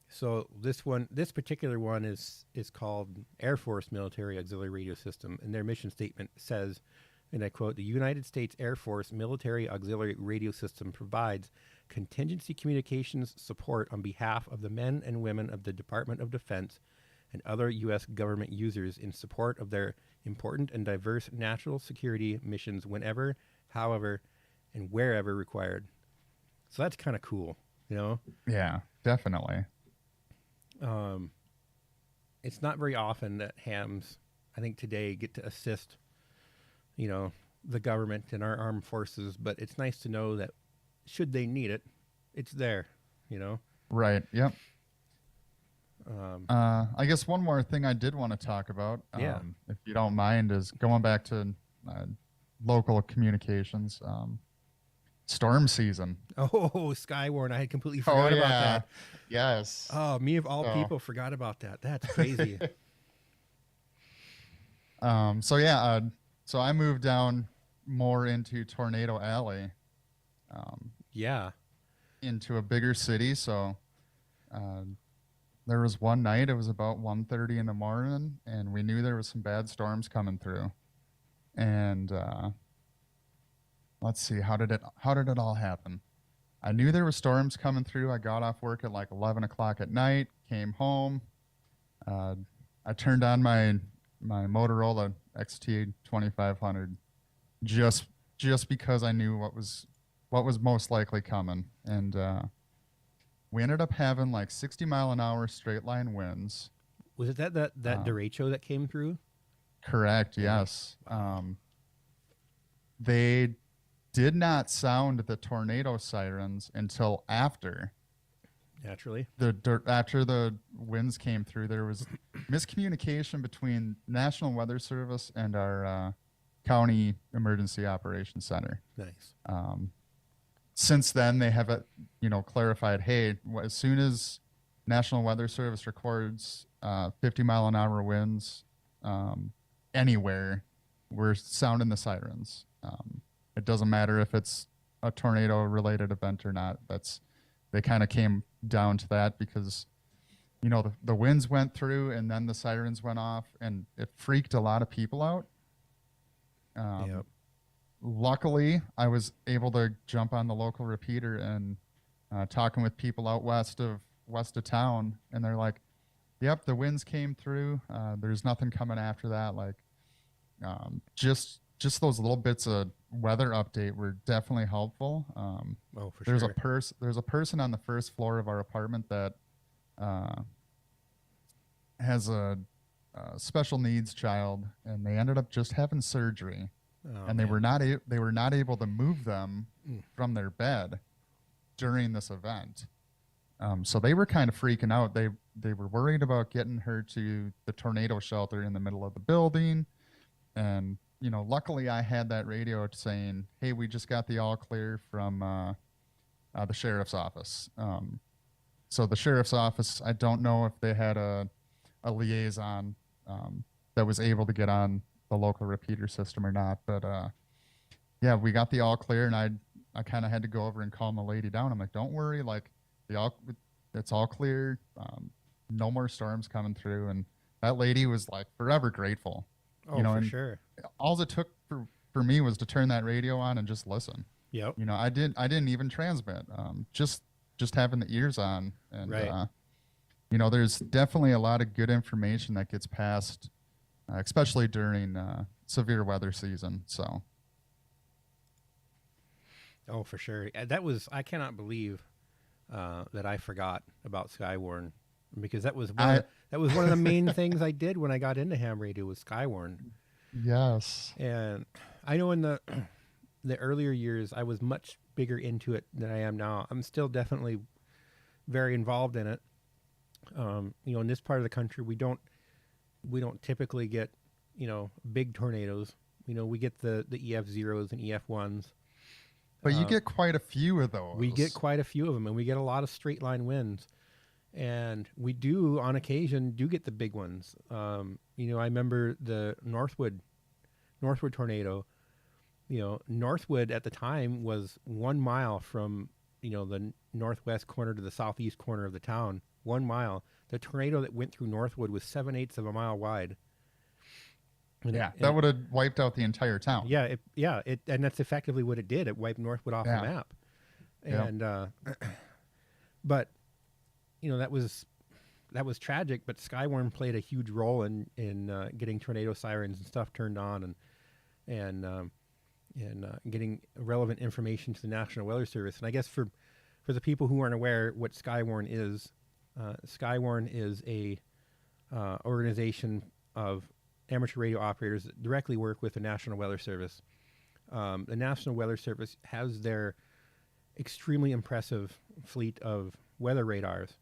So this particular one is called Air Force Military Auxiliary Radio System, and their mission statement says and I quote, "The United States Air Force Military Auxiliary Radio System provides contingency communications support on behalf of the men and women of the Department of Defense and other U.S. government users in support of their important and diverse national security missions whenever, however, and wherever required." So that's kind of cool, you know? Yeah, definitely. It's not very often that hams, I think today, get to assist, you know, the government and our armed forces, but it's nice to know that should they need it, it's there, you know? Right. Yep. I guess one more thing I did want to talk about, Yeah. if you don't mind, is going back to local communications. Storm season. Oh, Skywarn, I had completely forgot about that. Yes. Oh, me of all So- people forgot about that. That's crazy. So yeah, so I moved down more into Tornado Alley, Yeah. into a bigger city. So there was one night, it was about 1:30 in the morning, and we knew there was some bad storms coming through. And let's see, how did it all happen? I knew there were storms coming through. I got off work at like 11 o'clock at night, came home. I turned on my Motorola XT 2500 just because I knew what was most likely coming. And we ended up having like 60 mile an hour straight line winds. Was it that derecho that came through? Correct, yes. They did not sound the tornado sirens until after Naturally. after the winds came through. There was miscommunication between National Weather Service and our county emergency operations center. Nice. Since then, they have clarified, hey, as soon as National Weather Service records 50 mile an hour winds anywhere, we're sounding the sirens. It doesn't matter if it's a tornado related event or not. They kind of came down to that because, the winds went through and then the sirens went off, and it freaked a lot of people out. Yep. Luckily, I was able to jump on the local repeater and talking with people out west of town, and they're like, "Yep, the winds came through. There's nothing coming after that." Like, just those little bits of weather update were definitely helpful. Oh, for There's sure. there's a person on the first floor of our apartment that has a special needs child, and they ended up just having surgery. Oh, And they man. were not able to move them from their bed during this event. So they were kind of freaking out. They were worried about getting her to the tornado shelter in the middle of the building. And, luckily I had that radio saying, "Hey, we just got the all clear from the sheriff's office." So the sheriff's office, I don't know if they had a liaison that was able to get on the local repeater system or not, but yeah, we got the all clear, and I kind of had to go over and calm the lady down. I'm like, "Don't worry, like it's all clear. No more storms coming through." And that lady was like forever grateful. Oh, for for sure. All it took for me was to turn that radio on and just listen. Yep. I didn't even transmit. Just having the ears on, and Right. there's definitely a lot of good information that gets passed, especially during severe weather season. So, Oh, for sure. I cannot believe that I forgot about Skywarn, because that was one of the main things I did when I got into ham radio was Skywarn. yes. And I know in the earlier years I was much bigger into it than I am now. I'm still definitely very involved in it. In this part of the country, we don't typically get, big tornadoes. We get the EF zeros and EF ones. But you get quite a few of those. We get quite a few of them, and we get a lot of straight line winds. And we do, on occasion, get the big ones. I remember the Northwood tornado. Northwood at the time was 1 mile from, the northwest corner to the southeast corner of the town. 1 mile. The tornado that went through Northwood was 7/8 of a mile wide. And Yeah, it, that would have wiped out the entire town. and that's effectively what it did. It wiped Northwood off Yeah. the map. Yep. And but that was tragic. But Skywarn played a huge role in getting tornado sirens and stuff turned on, and getting relevant information to the National Weather Service. And I guess for the people who aren't aware what Skywarn is a organization of amateur radio operators that directly work with the National Weather Service. The National Weather Service has their extremely impressive fleet of weather radars,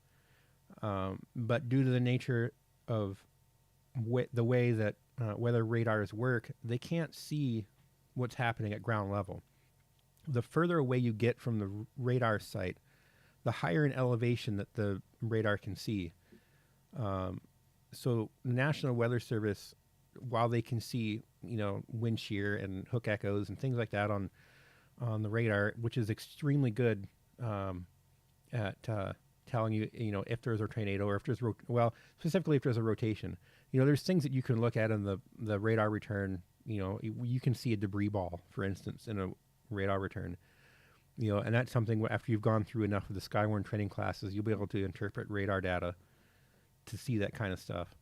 but due to the nature of the way that weather radars work, they can't see what's happening at ground level. The further away you get from the radar site, the higher in elevation that the radar can see. So the National Weather Service, while they can see, wind shear and hook echoes and things like that on the radar, which is extremely good at telling you, if there's a tornado or if there's specifically if there's a rotation. There's things that you can look at in the radar return. You can see a debris ball, for instance, in a radar return. And that's something after you've gone through enough of the Skywarn training classes, you'll be able to interpret radar data to see that kind of stuff.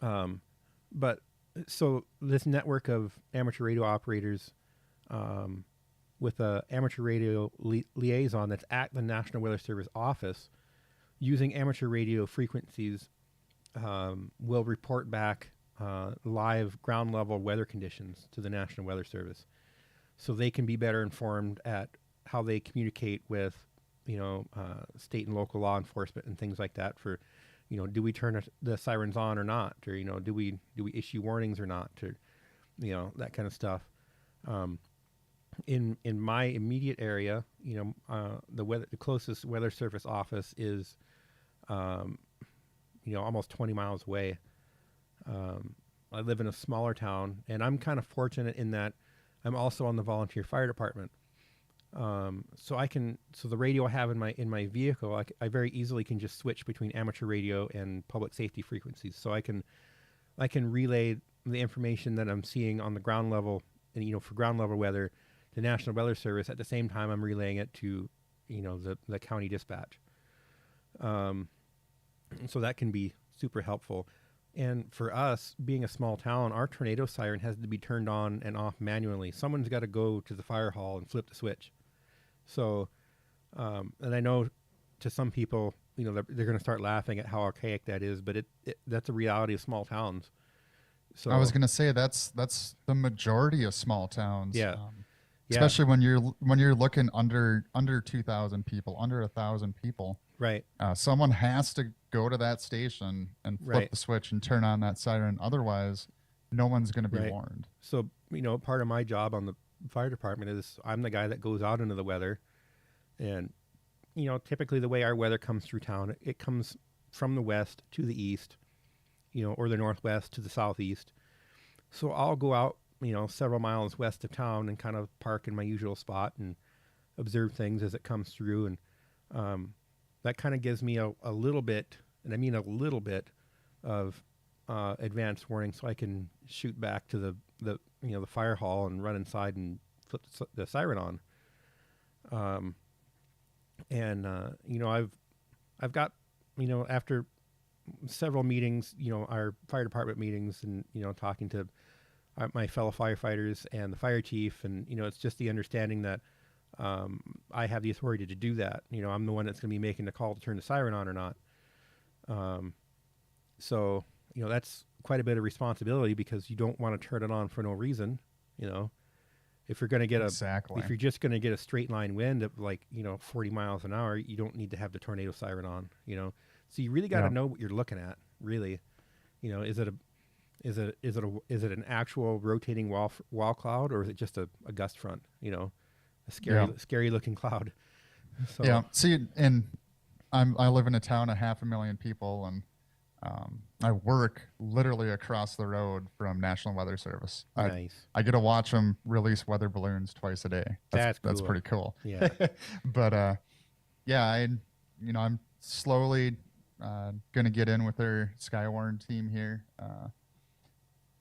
But so this network of amateur radio operators with a amateur radio liaison that's at the National Weather Service office using amateur radio frequencies will report back live ground level weather conditions to the National Weather Service, so they can be better informed at how they communicate with state and local law enforcement and things like that. For do we turn the sirens on or not, or do we issue warnings or not, or that kind of stuff. In my immediate area, the closest weather service office is almost 20 miles away. I live in a smaller town, and I'm kind of fortunate in that I'm also on the volunteer fire department. So the radio I have in my vehicle, I very easily can just switch between amateur radio and public safety frequencies. So I can relay the information that I'm seeing on the ground level, and for ground level weather, the National Weather Service. At the same time, I'm relaying it to the county dispatch. So that can be super helpful. And for us, being a small town, our tornado siren has to be turned on and off manually. Someone's got to go to the fire hall and flip the switch. So, and I know to some people, they're going to start laughing at how archaic that is, but that's a reality of small towns. So I was going to say that's the majority of small towns. Yeah. Especially when you're looking under 2,000 people, under 1,000 people. Right. Someone has to go to that station and flip the switch and turn on that siren. Otherwise, no one's going to be warned. So, part of my job on the fire department is I'm the guy that goes out into the weather. And, typically the way our weather comes through town, it comes from the west to the east, or the northwest to the southeast. So I'll go out, several miles west of town and kind of park in my usual spot and observe things as it comes through. And that kind of gives me a little bit, and I mean a little bit, of advance warning, so I can shoot back to the fire hall and run inside and flip the siren on. I've got, after several meetings, our fire department meetings, and talking to my fellow firefighters and the fire chief, and it's just the understanding that I have the authority to do that. I'm the one that's going to be making the call to turn the siren on or not. So that's quite a bit of responsibility, because you don't want to turn it on for no reason. If you're going to get if you're just going to get a straight line wind of 40 miles an hour, you don't need to have the tornado siren on. So you really got to know what you're looking at. Really, is it an actual rotating wall cloud, or is it just a gust front? A scary looking cloud. So. Yeah. See, and I live in a town of 500,000 people, and I work literally across the road from National Weather Service. Nice. I get to watch them release weather balloons twice a day. That's cool. pretty cool. Yeah. But I'm slowly going to get in with their Skywarn team here.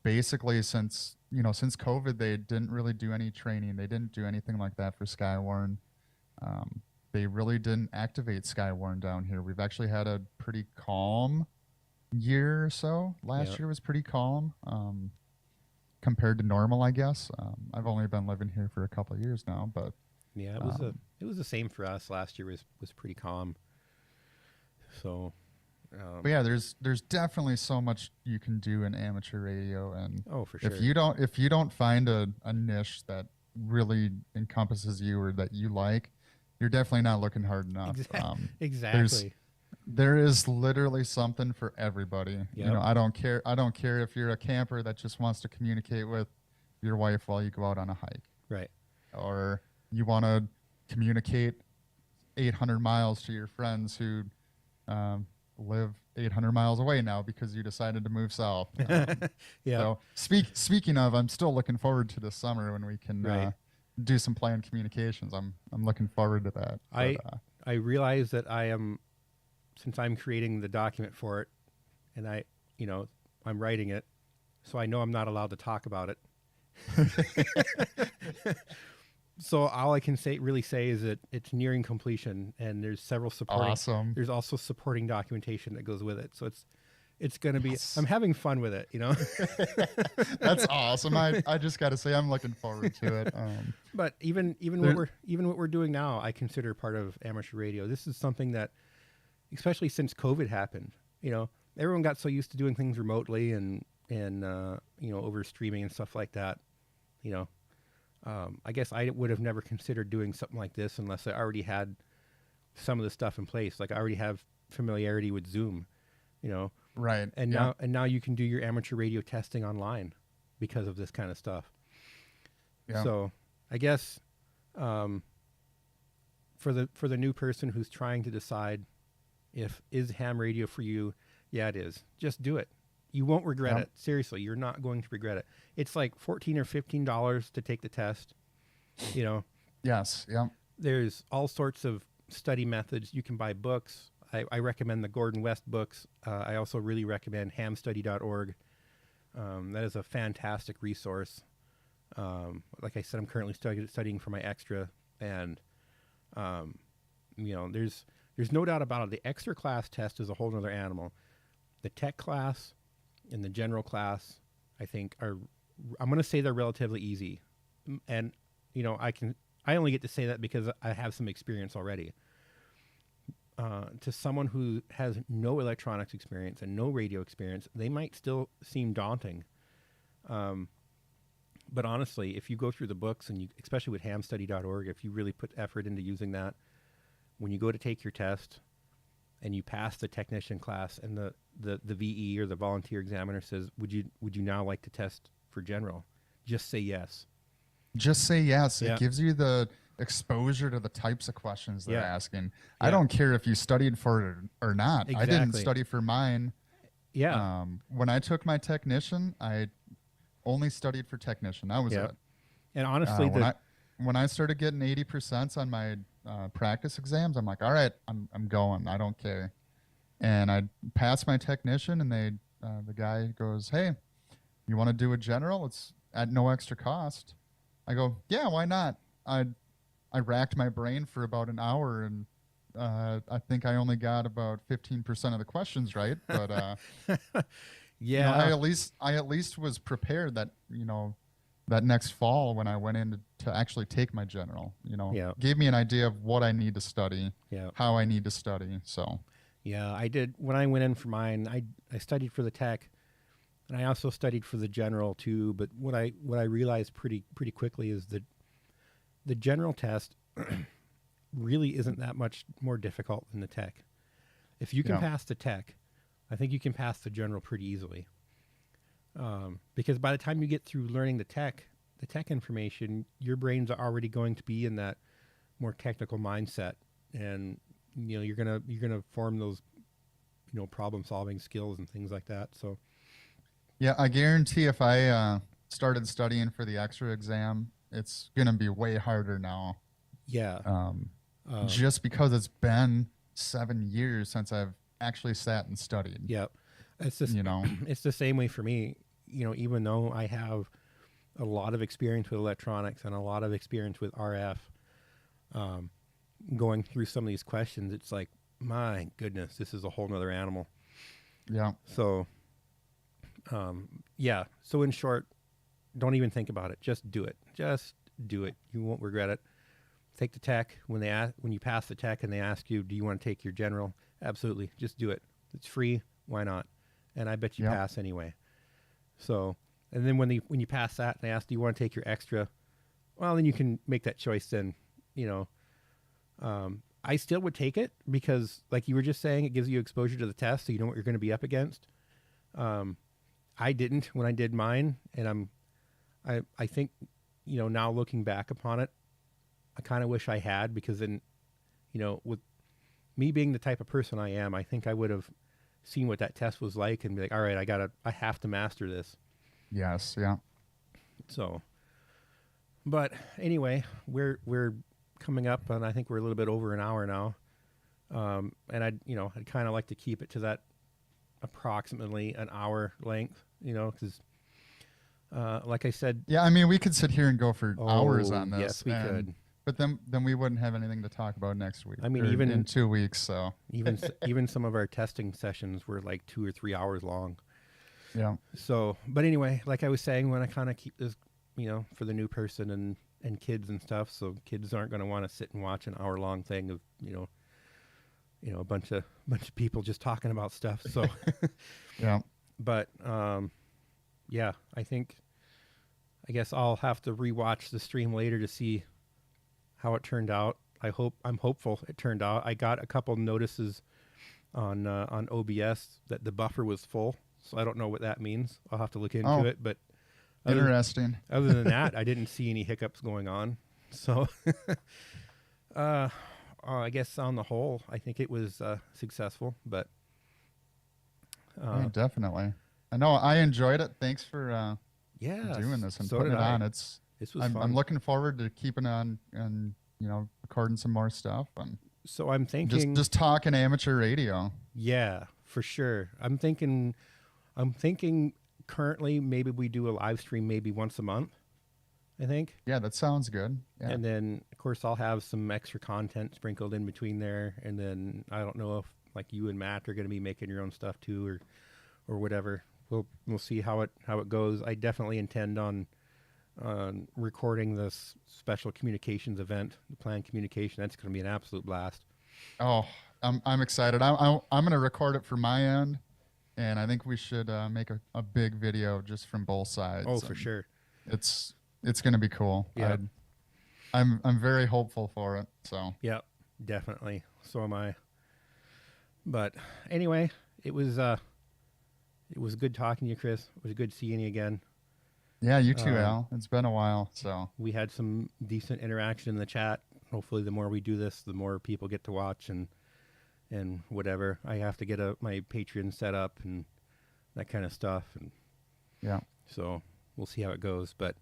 basically since COVID, they didn't really do any training. They didn't do anything like that for Skywarn. They really didn't activate Skywarn down here. We've actually had a pretty calm year or so. Last year was pretty calm compared to normal, I guess. I've only been living here for a couple of years now, but Yeah, it was the same for us. Last year was pretty calm. So, but yeah, there's definitely so much you can do in amateur radio, and oh, for sure. if you don't find a niche that really encompasses you or that you like, you're definitely not looking hard enough. Exactly. There is literally something for everybody. Yep. You know, I don't care if you're a camper that just wants to communicate with your wife while you go out on a hike, Right. or you want to communicate 800 miles to your friends who live 800 miles away now because you decided to move south. Yeah. So speaking of, I'm still looking forward to this summer when we can do some planned communications. I'm looking forward to that. I realize that since I'm creating the document for it, and I'm writing it, so I know I'm not allowed to talk about it. So all I can really say is that it's nearing completion, and there's several supporting. Awesome. There's also supporting documentation that goes with it. So it's going to be. I'm having fun with it, That's awesome. I just got to say I'm looking forward to it. But even what we're doing now, I consider part of amateur radio. This is something that, especially since COVID happened, everyone got so used to doing things remotely and over streaming and stuff like that. I guess I would have never considered doing something like this unless I already had some of the stuff in place. Like I already have familiarity with Zoom, Right. And now you can do your amateur radio testing online because of this kind of stuff. Yeah. So I guess for the new person who's trying to decide is ham radio for you, yeah, it is. Just do it. You won't regret it. Seriously, you're not going to regret it. It's like $14 or $15 to take the test. Yes. Yeah. There's all sorts of study methods. You can buy books. I recommend the Gordon West books. I also really recommend hamstudy.org. That is a fantastic resource. Like I said, I'm currently studying for my extra, and there's no doubt about it. The extra class test is a whole other animal. The tech class and the general class, I think, I'm going to say they're relatively easy, and I only get to say that because I have some experience already. To someone who has no electronics experience and no radio experience, they might still seem daunting. But honestly, if you go through the books, and especially with hamstudy.org, if you really put effort into using that, when you go to take your test and you pass the technician class, and the VE or the volunteer examiner says, would you now like to test for general? Just say yes. Just say yes. Yeah. It gives you the exposure to the types of questions they're asking. Yeah. I don't care if you studied for it or not. Exactly. I didn't study for mine. Yeah. When I took my technician, I only studied for technician. That was it. And honestly, when I started getting 80% on my practice exams, I'm like, all right, I'm going. I don't care. And I passed my technician, and the guy goes, hey, you want to do a general? It's at no extra cost. I go, yeah, why not? I racked my brain for about an hour, and I think I only got about 15% of the questions right. But I at least was prepared that that next fall when I went in to actually take my general, gave me an idea of what I need to study, how I need to study. So yeah, I did when I went in for mine. I studied for the tech, and I also studied for the general too. But what I realized pretty quickly is that the general test really isn't that much more difficult than the tech. If you can pass the tech, I think you can pass the general pretty easily. Because by the time you get through learning the tech information, your brains are already going to be in that more technical mindset, and you're gonna form those problem solving skills and things like that. So yeah, I guarantee if I started studying for the extra exam, it's gonna be way harder now. Yeah. Just because it's been 7 years since I've actually sat and studied. Yep. It's just, it's the same way for me. even though I have a lot of experience with electronics and a lot of experience with RF, going through some of these questions, it's like, my goodness, this is a whole nother animal. Yeah. So, yeah. So in short, don't even think about it. Just do it. Just do it. You won't regret it. Take the tech when you pass the tech and they ask you, do you want to take your general? Absolutely. Just do it. It's free. Why not? And I bet you Yep. pass anyway. So, and then when you pass that and they ask, do you want to take your extra? Well, then you can make that choice then, I still would take it because, like you were just saying, it gives you exposure to the test, so you know what you're going to be up against. I didn't when I did mine, and I think, now looking back upon it, I kind of wish I had, because then, with me being the type of person I am, I think I would have seen what that test was like and be like, all right, I have to master this. Yes. Yeah. So, but anyway, we're coming up, and I think we're a little bit over an hour now. And I'd kind of like to keep it to that approximately an hour length, because, like I said, Yeah. I mean, we could sit here and go for hours on this. Yes, we could. But then we wouldn't have anything to talk about next week. I mean, or even in 2 weeks. So even some of our testing sessions were like 2 or 3 hours long. yeah. So, but anyway, like I was saying, when I kind of keep this, for the new person and kids and stuff, so kids aren't going to want to sit and watch an hour-long thing of, a bunch of people just talking about stuff. So, Yeah. but yeah, I guess I'll have to rewatch the stream later to see how it turned out. I'm hopeful it turned out. I got a couple notices on OBS that the buffer was full, so I don't know what that means. I'll have to look into it, but Interesting. other than that, I didn't see any hiccups going on. So, I guess on the whole, I think it was successful. But Yeah, definitely. I know I enjoyed it. Thanks for yeah, doing this and so putting did it I. on. This was I'm fun. looking forward to keeping on and recording some more stuff and So I'm thinking, just talking amateur radio. yeah, for sure. I'm thinking currently maybe we do a live stream maybe once a month, I think. Yeah, that sounds good. Yeah. And then, of course, I'll have some extra content sprinkled in between there. And then I don't know if, like, you and Matt are going to be making your own stuff too, or whatever. We'll see how it goes. I definitely intend on recording this special communications event, the planned communication. That's going to be an absolute blast. Oh, I'm excited. I'm going to record it for my end, and I think we should make a big video just from both sides. Oh, for And sure. It's going to be cool. Yeah. I'm very hopeful for it. So Yep, definitely. So am I. But anyway, it was good talking to you, Chris. It was good seeing you again. yeah, you too, Al. It's been a while. So We had some decent interaction in the chat. Hopefully, the more we do this, the more people get to watch and whatever. I have to get my Patreon set up and that kind of stuff, and yeah. so we'll see how it goes. But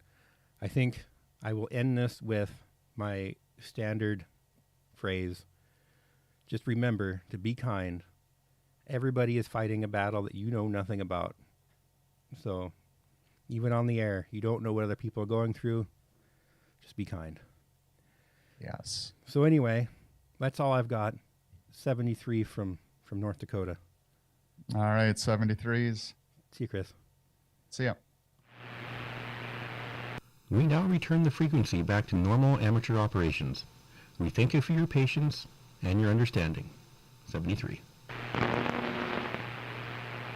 I think I will end this with my standard phrase. Just remember to be kind. Everybody is fighting a battle that you know nothing about. So even on the air, you don't know what other people are going through. Just be kind. Yes. So anyway, that's all I've got. 73 from North Dakota. All right, 73s. See you, Chris. See ya. We now return the frequency back to normal amateur operations. We thank you for your patience and your understanding. 73.